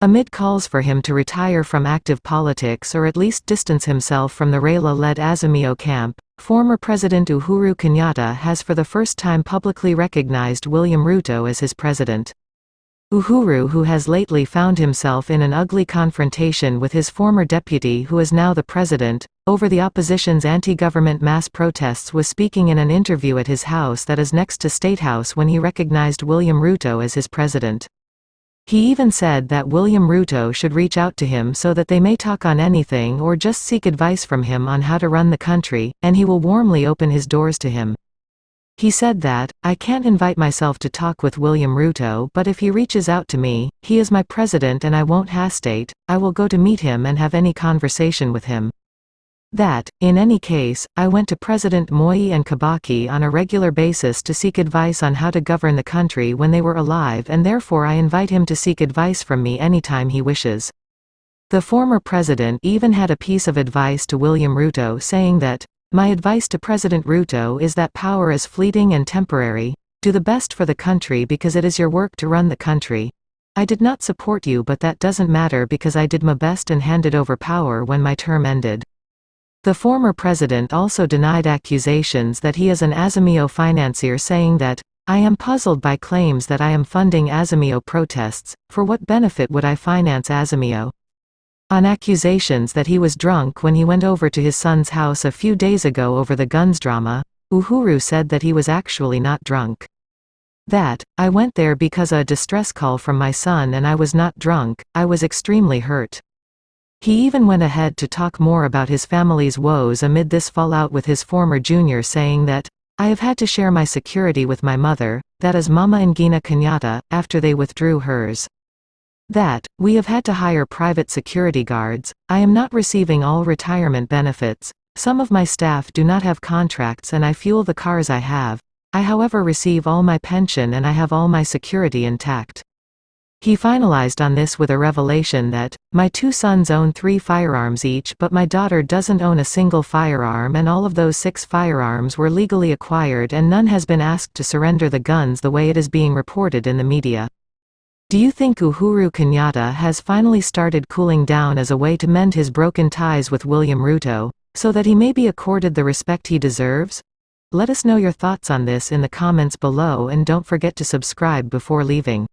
Amid calls for him to retire from active politics or at least distance himself from the Raila-led Azimio camp, former President Uhuru Kenyatta has for the first time publicly recognized William Ruto as his president. Uhuru, who has lately found himself in an ugly confrontation with his former deputy who is now the president, over the opposition's anti-government mass protests, was speaking in an interview at his house that is next to State House when he recognized William Ruto as his president. He even said that William Ruto should reach out to him so that they may talk on anything or just seek advice from him on how to run the country, and he will warmly open his doors to him. He said that, "I can't invite myself to talk with William Ruto, but if he reaches out to me, he is my president and I won't hesitate, I will go to meet him and have any conversation with him." That, in any case, I went to President Moi and Kibaki on a regular basis to seek advice on how to govern the country when they were alive, and therefore I invite him to seek advice from me anytime he wishes. The former president even had a piece of advice to William Ruto saying that, "My advice to President Ruto is that power is fleeting and temporary. Do the best for the country because it is your work to run the country. I did not support you, but that doesn't matter because I did my best and handed over power when my term ended." The former president also denied accusations that he is an Azimio financier, saying that, "I am puzzled by claims that I am funding Azimio protests. For what benefit would I finance Azimio?" On accusations that he was drunk when he went over to his son's house a few days ago over the guns drama, Uhuru said that he was actually not drunk. That, "I went there because of a distress call from my son and I was not drunk, I was extremely hurt." He even went ahead to talk more about his family's woes amid this fallout with his former junior, saying that, "I have had to share my security with my mother, that is Mama Ngina Kenyatta, after they withdrew hers. That, we have had to hire private security guards, I am not receiving all retirement benefits, some of my staff do not have contracts and I fuel the cars I have, I however receive all my pension and I have all my security intact." He finalized on this with a revelation that, "My two sons own 3 firearms each, but my daughter doesn't own a single firearm, and all of those 6 firearms were legally acquired and none has been asked to surrender the guns the way it is being reported in the media." Do you think Uhuru Kenyatta has finally started cooling down as a way to mend his broken ties with William Ruto, so that he may be accorded the respect he deserves? Let us know your thoughts on this in the comments below and don't forget to subscribe before leaving.